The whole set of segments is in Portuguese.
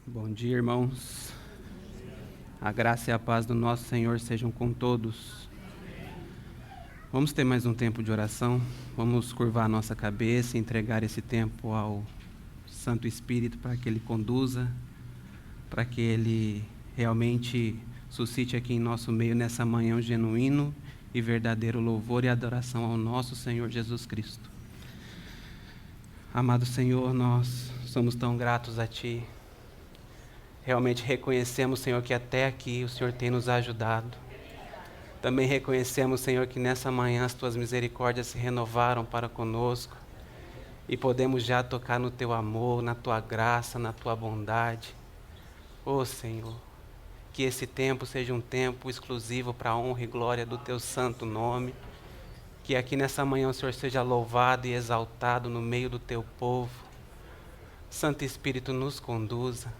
Bom dia, irmãos. A graça e a paz do nosso Senhor sejam com todos. Vamos ter mais um tempo de oração. Vamos curvar a nossa cabeça e entregar esse tempo ao Santo Espírito para que Ele conduza, para que Ele realmente suscite aqui em nosso meio nessa manhã um genuíno e verdadeiro louvor e adoração ao nosso Senhor Jesus Cristo. Amado Senhor, nós somos tão gratos a Ti. Realmente reconhecemos, Senhor, que até aqui o Senhor tem nos ajudado. Também reconhecemos, Senhor, que nessa manhã as Tuas misericórdias se renovaram para conosco e podemos já tocar no Teu amor, na Tua graça, na Tua bondade. Ó Senhor, que esse tempo seja um tempo exclusivo para a honra e glória do Teu santo nome. Que aqui nessa manhã o Senhor seja louvado e exaltado no meio do Teu povo. Santo Espírito, nos conduza.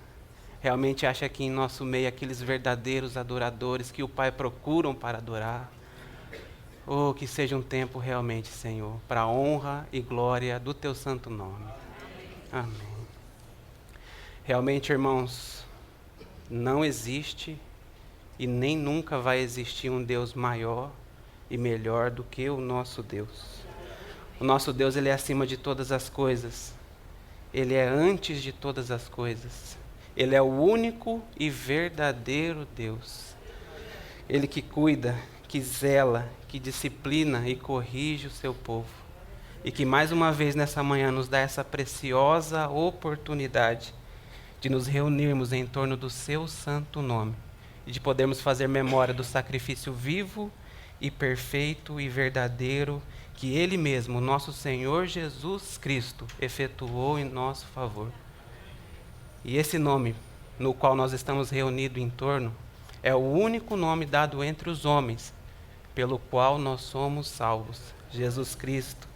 Realmente acha aqui em nosso meio aqueles verdadeiros adoradores que o Pai procuram para adorar. Oh, que seja um tempo realmente, Senhor, para a honra e glória do Teu santo nome. Amém. Realmente, irmãos, não existe e nem nunca vai existir um Deus maior e melhor do que o nosso Deus. O nosso Deus, Ele é acima de todas as coisas. Ele é antes de todas as coisas. Ele é o único e verdadeiro Deus. Ele que cuida, que zela, que disciplina e corrige o seu povo. E que mais uma vez nessa manhã nos dá essa preciosa oportunidade de nos reunirmos em torno do seu santo nome. E de podermos fazer memória do sacrifício vivo e perfeito e verdadeiro que Ele mesmo, nosso Senhor Jesus Cristo, efetuou em nosso favor. E esse nome no qual nós estamos reunidos em torno é o único nome dado entre os homens, pelo qual nós somos salvos. Jesus Cristo.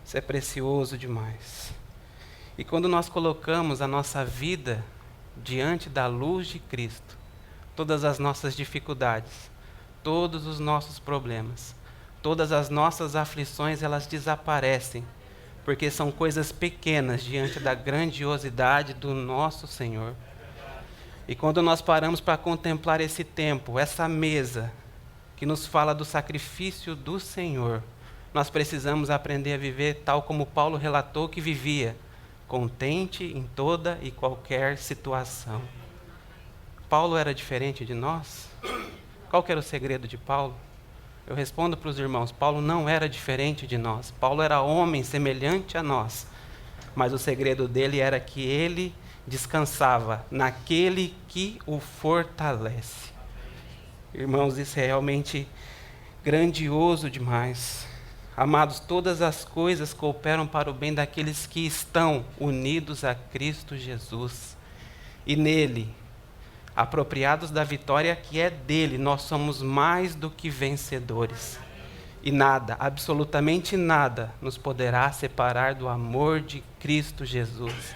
Isso é precioso demais. E quando nós colocamos a nossa vida diante da luz de Cristo, todas as nossas dificuldades, todos os nossos problemas, todas as nossas aflições, elas desaparecem. Porque são coisas pequenas diante da grandiosidade do nosso Senhor. E quando nós paramos para contemplar esse tempo, essa mesa, que nos fala do sacrifício do Senhor, nós precisamos aprender a viver tal como Paulo relatou que vivia, contente em toda e qualquer situação. Paulo era diferente de nós? Qual que era o segredo de Paulo? Eu respondo para os irmãos, Paulo não era diferente de nós. Paulo era homem semelhante a nós. Mas o segredo dele era que ele descansava naquele que o fortalece. Irmãos, isso é realmente grandioso demais. Amados, todas as coisas cooperam para o bem daqueles que estão unidos a Cristo Jesus. E nele, apropriados da vitória que é dele, nós somos mais do que vencedores. E nada, absolutamente nada, nos poderá separar do amor de Cristo Jesus.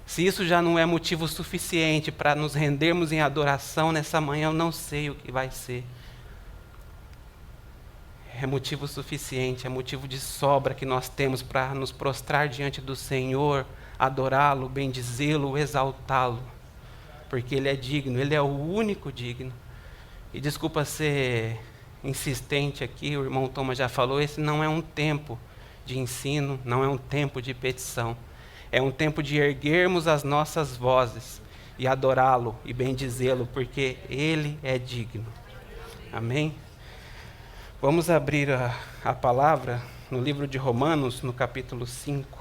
Se isso já não é motivo suficiente para nos rendermos em adoração nessa manhã, eu não sei o que vai ser. É motivo suficiente, é motivo de sobra que nós temos para nos prostrar diante do Senhor, adorá-lo, bendizê-lo, exaltá-lo. Porque Ele é digno, Ele é o único digno. E desculpa ser insistente aqui, o irmão Thomas já falou, esse não é um tempo de ensino, não é um tempo de petição. É um tempo de erguermos as nossas vozes e adorá-lo e bendizê-lo, porque Ele é digno. Amém? Vamos abrir a palavra no livro de Romanos, no capítulo 5.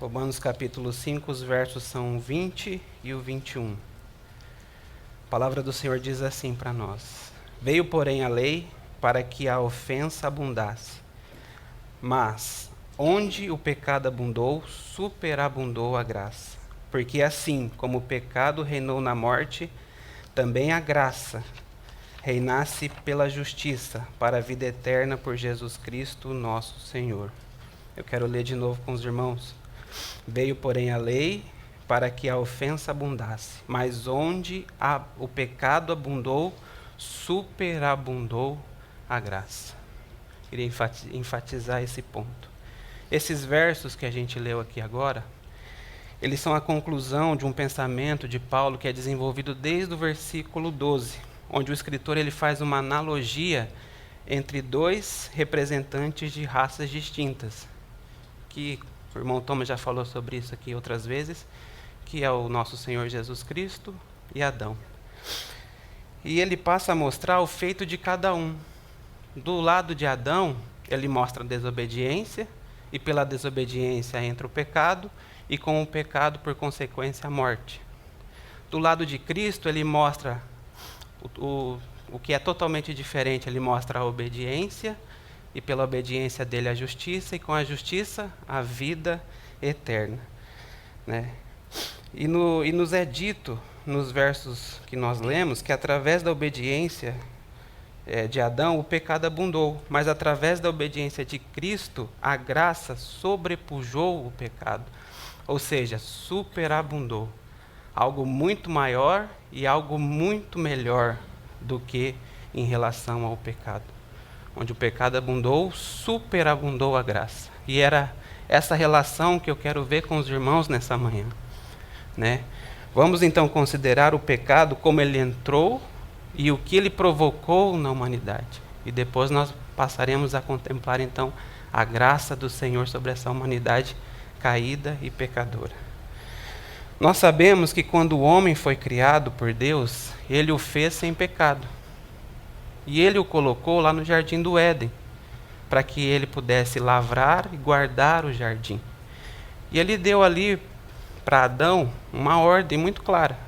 Romanos capítulo 5, os versos são o 20 e o 21. A palavra do Senhor diz assim para nós: Veio, porém, a lei para que a ofensa abundasse. Mas, onde o pecado abundou, superabundou a graça. Porque assim como o pecado reinou na morte, também a graça reinasse pela justiça para a vida eterna por Jesus Cristo, nosso Senhor. Eu quero ler de novo com os irmãos. Veio, porém, a lei para que a ofensa abundasse, mas onde o pecado abundou, superabundou a graça. Queria enfatizar esse ponto. Esses versos que a gente leu aqui agora, eles são a conclusão de um pensamento de Paulo que é desenvolvido desde o versículo 12, onde o escritor ele faz uma analogia entre dois representantes de raças distintas, que o irmão Thomas já falou sobre isso aqui outras vezes, que é o nosso Senhor Jesus Cristo e Adão. E ele passa a mostrar o feito de cada um. Do lado de Adão, ele mostra a desobediência, e pela desobediência entra o pecado, e com o pecado, por consequência, a morte. Do lado de Cristo, ele mostra o que é totalmente diferente. Ele mostra a obediência, e pela obediência dele a justiça, e com a justiça a vida eterna. Né? E nos é dito, nos versos que nós lemos, que através da obediência de Adão, o pecado abundou, mas através da obediência de Cristo, a graça sobrepujou o pecado. Ou seja, superabundou. Algo muito maior e algo muito melhor do que em relação ao pecado. Onde o pecado abundou, superabundou a graça. E era essa relação que eu quero ver com os irmãos nessa manhã. Né? Vamos então considerar o pecado como ele entrou e o que ele provocou na humanidade. E depois nós passaremos a contemplar então a graça do Senhor sobre essa humanidade caída e pecadora. Nós sabemos que quando o homem foi criado por Deus, ele o fez sem pecado. E ele o colocou lá no jardim do Éden, para que ele pudesse lavrar e guardar o jardim. E ele deu ali para Adão uma ordem muito clara.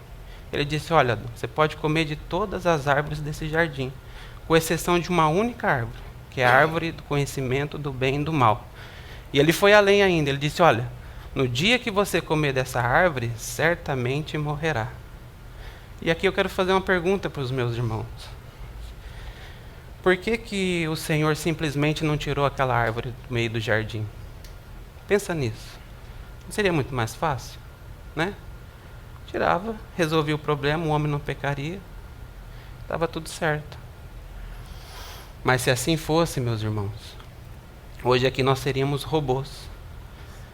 Ele disse: olha, Adão, você pode comer de todas as árvores desse jardim, com exceção de uma única árvore, que é a árvore do conhecimento do bem e do mal. E ele foi além ainda, ele disse: olha, no dia que você comer dessa árvore, certamente morrerá. E aqui eu quero fazer uma pergunta para os meus irmãos. Por que o Senhor simplesmente não tirou aquela árvore do meio do jardim? Pensa nisso. Não seria muito mais fácil? Né? Tirava, resolvia o problema, o homem não pecaria, estava tudo certo. Mas se assim fosse, meus irmãos, hoje aqui nós seríamos robôs,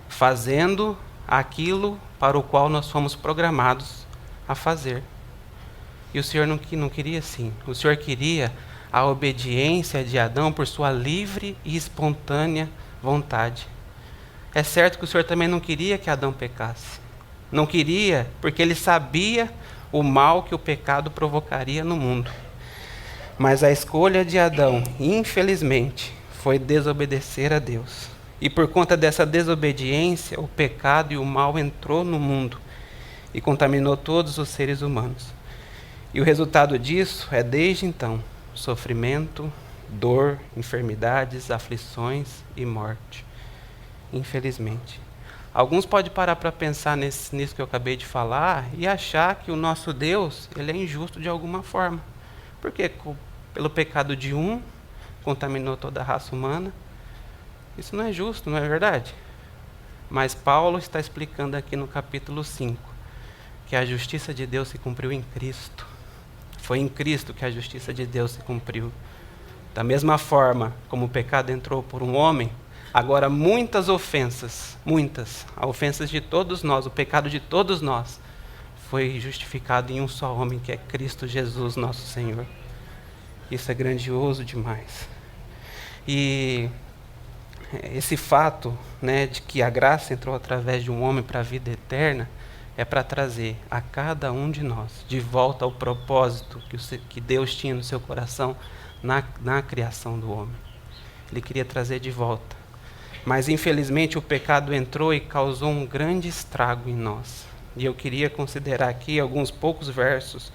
fazendo aquilo para o qual nós fomos programados a fazer. E o Senhor não queria assim. O Senhor queria a obediência de Adão por sua livre e espontânea vontade. É certo que o Senhor também não queria que Adão pecasse. Não queria, porque ele sabia o mal que o pecado provocaria no mundo. Mas a escolha de Adão, infelizmente, foi desobedecer a Deus. E por conta dessa desobediência, o pecado e o mal entrou no mundo e contaminou todos os seres humanos. E o resultado disso é, desde então, sofrimento, dor, enfermidades, aflições e morte. Infelizmente. Alguns podem parar para pensar nisso que eu acabei de falar e achar que o nosso Deus ele é injusto de alguma forma. Porque pelo pecado de um, contaminou toda a raça humana. Isso não é justo, não é verdade? Mas Paulo está explicando aqui no capítulo 5 que a justiça de Deus se cumpriu em Cristo. Foi em Cristo que a justiça de Deus se cumpriu. Da mesma forma como o pecado entrou por um homem, agora muitas ofensas, ofensas de todos nós, o pecado de todos nós, foi justificado em um só homem, que é Cristo Jesus, nosso Senhor. Isso é grandioso demais. E esse fato, né, de que a graça entrou através de um homem para a vida eterna, é para trazer a cada um de nós de volta ao propósito que Deus tinha no seu coração na criação do homem. Ele queria trazer de volta. Mas infelizmente o pecado entrou e causou um grande estrago em nós. E eu queria considerar aqui alguns poucos versos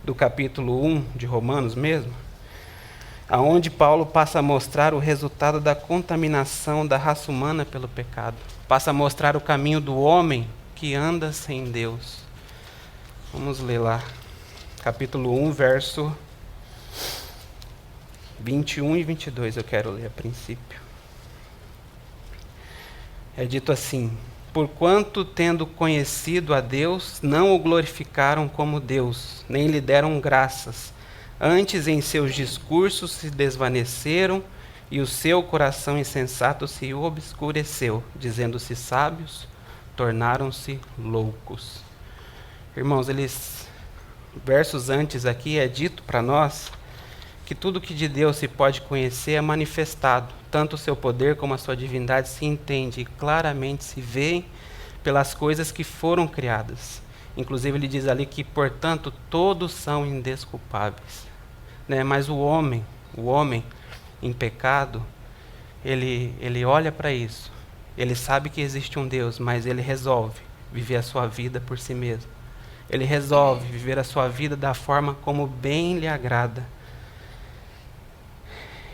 do capítulo 1 de Romanos mesmo, aonde Paulo passa a mostrar o resultado da contaminação da raça humana pelo pecado. Passa a mostrar o caminho do homem que anda sem Deus. Vamos ler lá. capítulo 1, verso 21 e 22, eu quero ler a princípio. É dito assim: porquanto, tendo conhecido a Deus, não o glorificaram como Deus, nem lhe deram graças. Antes, em seus discursos se desvaneceram, e o seu coração insensato se obscureceu, dizendo-se sábios, tornaram-se loucos. Irmãos, versos antes aqui é dito para nós que tudo que de Deus se pode conhecer é manifestado. Tanto o seu poder como a sua divindade se entende e claramente se vê pelas coisas que foram criadas. Inclusive ele diz ali que, portanto, todos são indesculpáveis. Mas o homem em pecado, ele olha para isso. Ele sabe que existe um Deus, mas ele resolve viver a sua vida por si mesmo. Ele resolve viver a sua vida da forma como bem lhe agrada.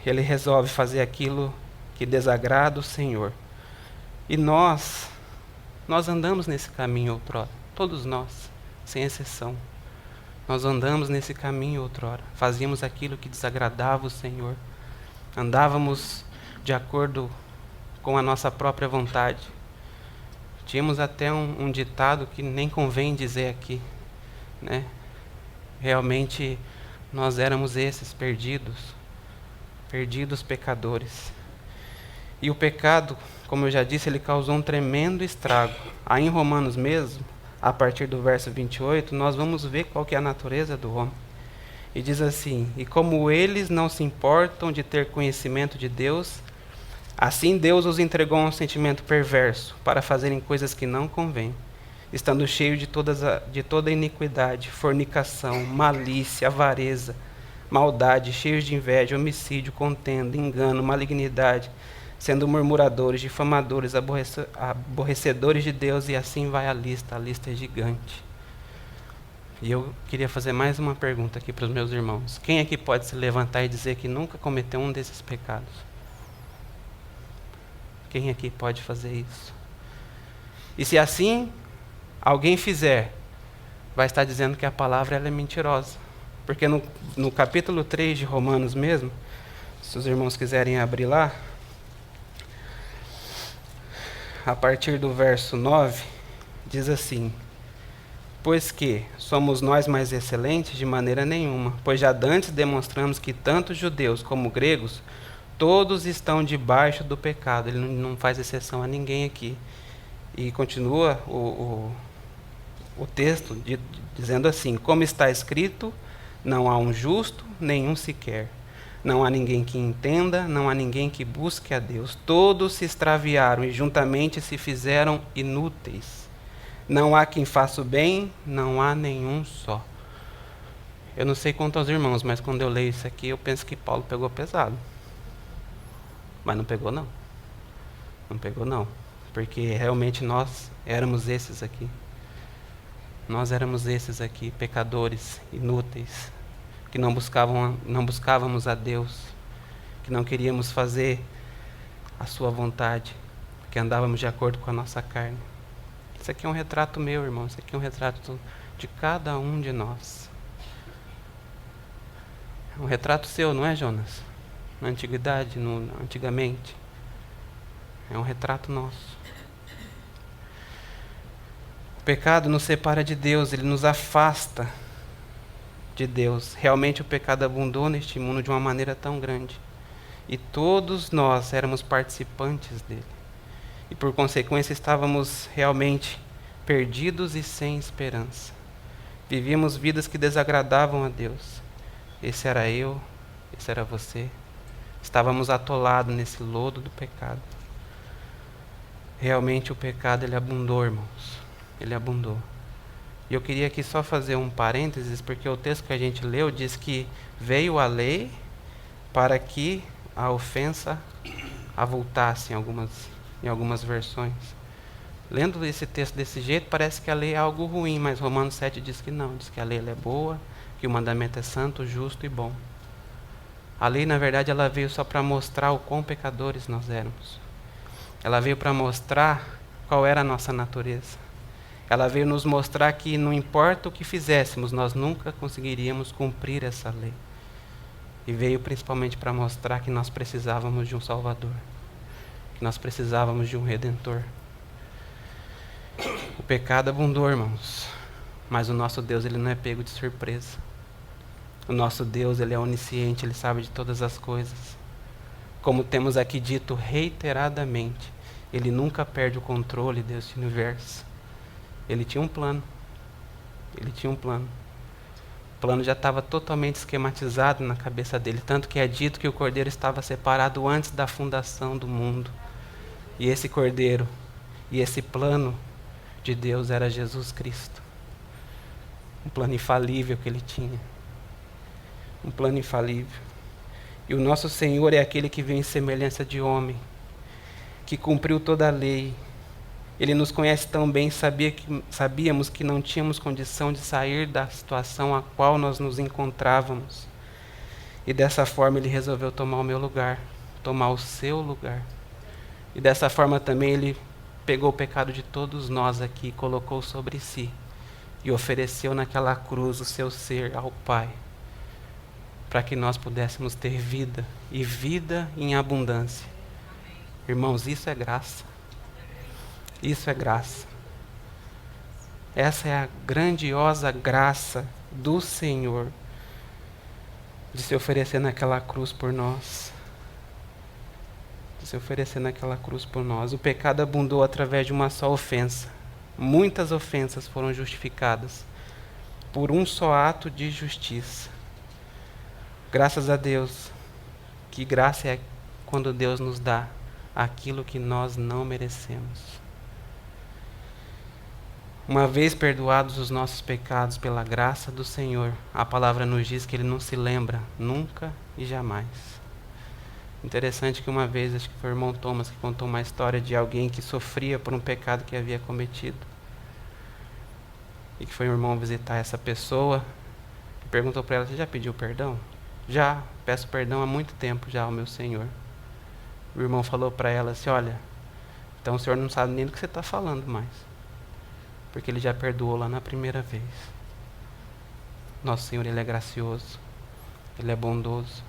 Ele resolve fazer aquilo que desagrada o Senhor. E nós andamos nesse caminho outrora. Todos nós, sem exceção. Nós andamos nesse caminho outrora. Fazíamos aquilo que desagradava o Senhor. Andávamos de acordo com a nossa própria vontade. Tínhamos até um ditado que nem convém dizer aqui, Realmente nós éramos esses perdidos pecadores. E o pecado, como eu já disse, ele causou um tremendo estrago. Aí em Romanos mesmo, a partir do verso 28, nós vamos ver qual que é a natureza do homem. E diz assim: e como eles não se importam de ter conhecimento de Deus, assim Deus os entregou a um sentimento perverso, para fazerem coisas que não convêm, estando cheios de toda iniquidade, fornicação, malícia, avareza, maldade, cheios de inveja, homicídio, contenda, engano, malignidade, sendo murmuradores, difamadores, aborrecedores de Deus, e assim vai a lista é gigante. E eu queria fazer mais uma pergunta aqui para os meus irmãos. Quem aqui pode se levantar e dizer que nunca cometeu um desses pecados? Quem aqui pode fazer isso? E se assim alguém fizer, vai estar dizendo que a palavra ela é mentirosa. Porque no capítulo 3 de Romanos mesmo, se os irmãos quiserem abrir lá, a partir do verso 9, diz assim: pois que somos nós mais excelentes? De maneira nenhuma, pois já dantes demonstramos que tanto judeus como gregos, todos estão debaixo do pecado. Ele não faz exceção a ninguém aqui. E continua o texto dizendo assim: como está escrito, não há um justo, nenhum sequer. Não há ninguém que entenda, não há ninguém que busque a Deus. Todos se extraviaram e juntamente se fizeram inúteis. Não há quem faça o bem, não há nenhum só. Eu não sei quanto aos irmãos, mas quando eu leio isso aqui, eu penso que Paulo pegou pesado. Mas não pegou não. Não pegou não. Porque realmente nós éramos esses aqui. Nós éramos esses aqui, pecadores, inúteis, que não buscávamos a Deus, que não queríamos fazer a sua vontade, que andávamos de acordo com a nossa carne. Isso aqui é um retrato meu, irmão. Isso aqui é um retrato de cada um de nós. É um retrato seu, não é, Jonas? Na antiguidade, antigamente. É um retrato nosso. O pecado nos separa de Deus, ele nos afasta de Deus. Realmente o pecado abundou neste mundo de uma maneira tão grande. E todos nós éramos participantes dele. E por consequência estávamos realmente perdidos e sem esperança. Vivíamos vidas que desagradavam a Deus. Esse era eu, esse era você. Estávamos atolados nesse lodo do pecado. Realmente o pecado ele abundou, irmãos. Ele abundou. E eu queria aqui só fazer um parênteses, porque o texto que a gente leu diz que veio a lei para que a ofensa avultasse em algumas versões. Lendo esse texto desse jeito, parece que a lei é algo ruim, mas Romanos 7 diz que não. Diz que a lei ela é boa, que o mandamento é santo, justo e bom. A lei, na verdade, ela veio só para mostrar o quão pecadores nós éramos. Ela veio para mostrar qual era a nossa natureza. Ela veio nos mostrar que não importa o que fizéssemos, nós nunca conseguiríamos cumprir essa lei. E veio principalmente para mostrar que nós precisávamos de um Salvador, que nós precisávamos de um Redentor. O pecado abundou, irmãos, mas o nosso Deus, ele não é pego de surpresa. O nosso Deus, ele é onisciente, ele sabe de todas as coisas. Como temos aqui dito reiteradamente, ele nunca perde o controle deste universo. Ele tinha um plano. Ele tinha um plano. O plano já estava totalmente esquematizado na cabeça dele, tanto que é dito que o cordeiro estava separado antes da fundação do mundo. E esse cordeiro e esse plano de Deus era Jesus Cristo. Um plano infalível que ele tinha. Um plano infalível. E o nosso Senhor é aquele que veio em semelhança de homem, que cumpriu toda a lei. Ele nos conhece tão bem, sabíamos que não tínhamos condição de sair da situação a qual nós nos encontrávamos. E dessa forma ele resolveu tomar o meu lugar, tomar o seu lugar. E dessa forma também ele pegou o pecado de todos nós aqui e colocou sobre si. E ofereceu naquela cruz o seu ser ao Pai, para que nós pudéssemos ter vida, e vida em abundância. Irmãos, isso é graça. Isso é graça. Essa é a grandiosa graça do Senhor de se oferecer naquela cruz por nós. De se oferecer naquela cruz por nós. O pecado abundou através de uma só ofensa. Muitas ofensas foram justificadas por um só ato de justiça. Graças a Deus. Que graça é quando Deus nos dá aquilo que nós não merecemos. Uma vez perdoados os nossos pecados pela graça do Senhor, a palavra nos diz que Ele não se lembra nunca e jamais. Interessante que uma vez, acho que foi o irmão Thomas que contou uma história de alguém que sofria por um pecado que havia cometido. E que foi o irmão visitar essa pessoa e perguntou para ela: você já pediu perdão? Já, peço perdão há muito tempo já ao meu Senhor. O irmão falou para ela assim: olha, então o Senhor não sabe nem do que você está falando mais. Porque Ele já perdoou lá na primeira vez. Nosso Senhor, Ele é gracioso. Ele é bondoso.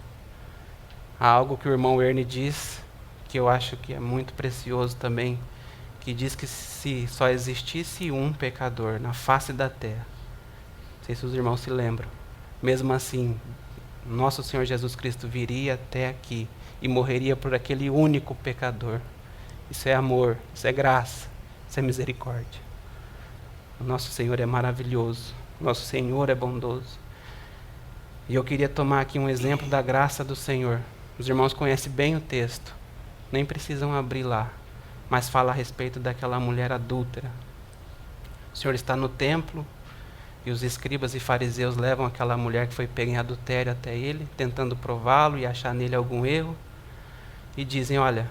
Há algo que o irmão Ernie diz, que eu acho que é muito precioso também, que diz que se só existisse um pecador na face da terra, não sei se os irmãos se lembram, mesmo assim, nosso Senhor Jesus Cristo viria até aqui e morreria por aquele único pecador. Isso é amor, isso é graça, isso é misericórdia. O nosso Senhor é maravilhoso. O nosso Senhor é bondoso. E eu queria tomar aqui um exemplo da graça do Senhor. Os irmãos conhecem bem o texto. Nem precisam abrir lá. Mas fala a respeito daquela mulher adúltera. O Senhor está no templo e os escribas e fariseus levam aquela mulher que foi pega em adultério até Ele, tentando prová-lo e achar nele algum erro. E dizem: olha,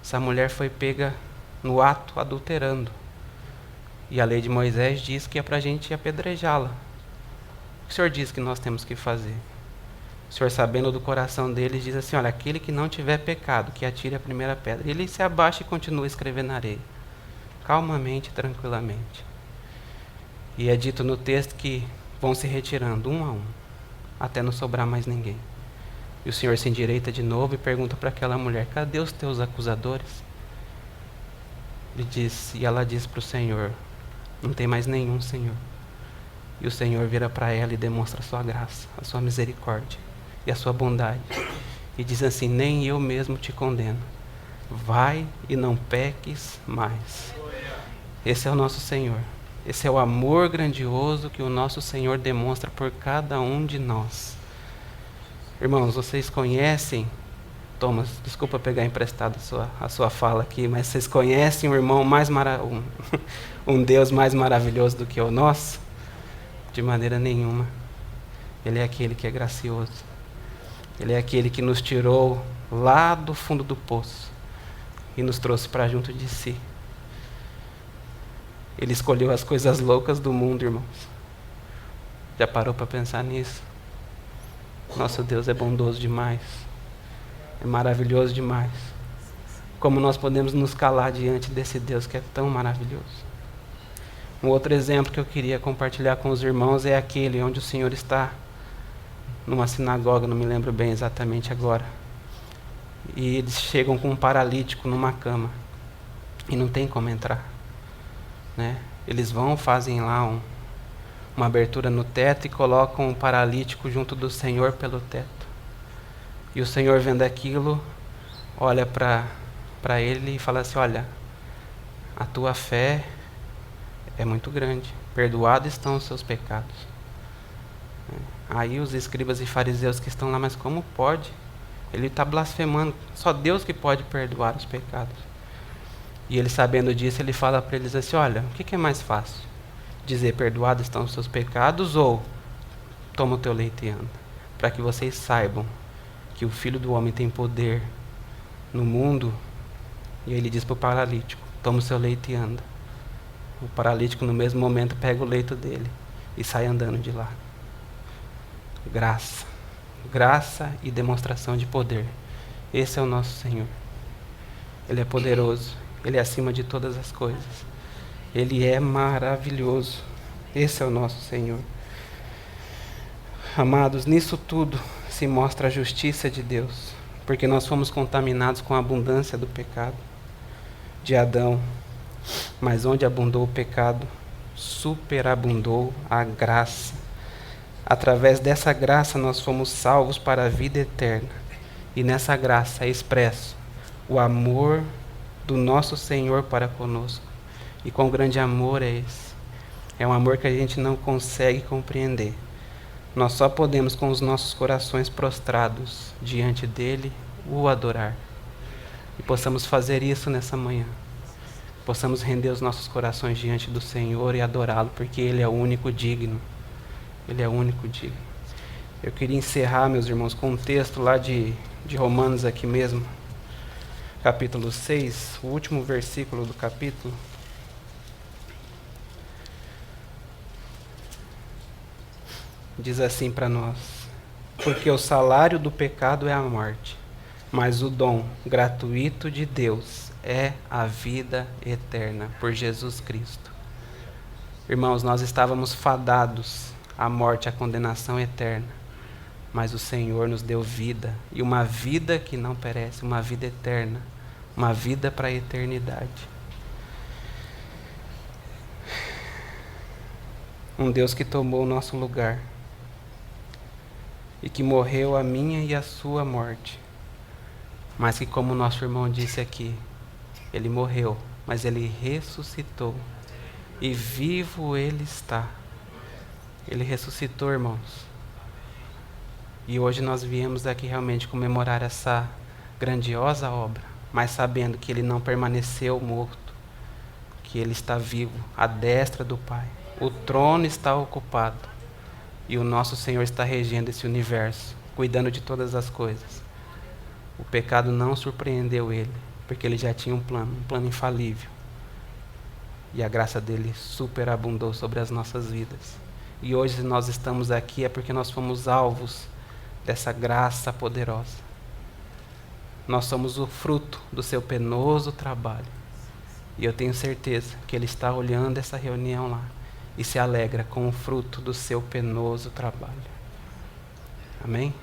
essa mulher foi pega no ato adulterando. E a lei de Moisés diz que é para a gente apedrejá-la. O que o Senhor diz que nós temos que fazer? O Senhor, sabendo do coração deles, diz assim: olha, aquele que não tiver pecado, que atire a primeira pedra. Ele se abaixa e continua a escrever na areia. Calmamente, tranquilamente. E é dito no texto que vão se retirando, um a um, até não sobrar mais ninguém. E o Senhor se endireita de novo e pergunta para aquela mulher: cadê os teus acusadores? E ela diz para o Senhor: não tem mais nenhum, Senhor. E o Senhor vira para ela e demonstra a sua graça, a sua misericórdia e a sua bondade. E diz assim: nem eu mesmo te condeno. Vai e não peques mais. Esse é o nosso Senhor. Esse é o amor grandioso que o nosso Senhor demonstra por cada um de nós. Irmãos, vocês conhecem, Thomas, desculpa pegar emprestado a sua fala aqui, mas vocês conhecem um irmão um Deus mais maravilhoso do que o nosso? De maneira nenhuma. Ele é aquele que é gracioso. Ele é aquele que nos tirou lá do fundo do poço e nos trouxe para junto de si. Ele escolheu as coisas loucas do mundo, irmãos. Já parou para pensar nisso? Nosso Deus é bondoso demais. É maravilhoso demais. Como nós podemos nos calar diante desse Deus que é tão maravilhoso? Um outro exemplo que eu queria compartilhar com os irmãos é aquele onde o Senhor está numa sinagoga, não me lembro bem exatamente agora. E eles chegam com um paralítico numa cama e não tem como entrar, né? Eles vão, fazem lá uma abertura no teto e colocam um paralítico junto do Senhor pelo teto. E o Senhor, vendo aquilo, olha para ele e fala assim: olha, a tua fé é muito grande, perdoados estão os seus pecados. Aí os escribas e fariseus que estão lá: mas como pode? Ele está blasfemando, só Deus que pode perdoar os pecados. E ele, sabendo disso, ele fala para eles assim: olha, o que é mais fácil? Dizer perdoados estão os seus pecados, ou toma o teu leite e anda? Para que vocês saibam que o Filho do Homem tem poder no mundo. E aí ele diz para o paralítico: toma o seu leite e anda. O paralítico no mesmo momento pega o leito dele e sai andando de lá. Graça e demonstração de poder. Esse é o nosso Senhor. Ele é poderoso, Ele é acima de todas as coisas. Ele é maravilhoso. Esse é o nosso Senhor. Amados, nisso tudo se mostra a justiça de Deus, porque nós fomos contaminados com a abundância do pecado de Adão. Mas onde abundou o pecado, superabundou a graça. Através dessa graça nós fomos salvos para a vida eterna. E nessa graça é expresso o amor do nosso Senhor para conosco. E quão grande amor é esse? É um amor que a gente não consegue compreender. Nós só podemos, com os nossos corações prostrados diante dele, o adorar. E possamos fazer isso nessa manhã. Possamos render os nossos corações diante do Senhor e adorá-lo, porque Ele é o único digno. Ele é o único digno. Eu queria encerrar, meus irmãos, com um texto lá de Romanos aqui mesmo, capítulo 6, o último versículo do capítulo. Diz assim para nós: porque o salário do pecado é a morte, mas o dom gratuito de Deus é a vida eterna por Jesus Cristo. Irmãos, nós estávamos fadados à morte, à condenação eterna, mas o Senhor nos deu vida, e uma vida que não perece, uma vida eterna, uma vida para a eternidade. Um Deus que tomou o nosso lugar e que morreu a minha e a sua morte, mas que, como nosso irmão disse aqui, Ele morreu, mas Ele ressuscitou. E vivo Ele está. Ele ressuscitou, irmãos. E hoje nós viemos aqui realmente comemorar essa grandiosa obra, mas sabendo que Ele não permaneceu morto, que Ele está vivo, à destra do Pai. O trono está ocupado. E o nosso Senhor está regendo esse universo, cuidando de todas as coisas. O pecado não surpreendeu Ele, porque Ele já tinha um plano infalível. E a graça dele superabundou sobre as nossas vidas. E hoje nós estamos aqui é porque nós fomos alvos dessa graça poderosa. Nós somos o fruto do seu penoso trabalho. E eu tenho certeza que Ele está olhando essa reunião lá e se alegra com o fruto do seu penoso trabalho. Amém?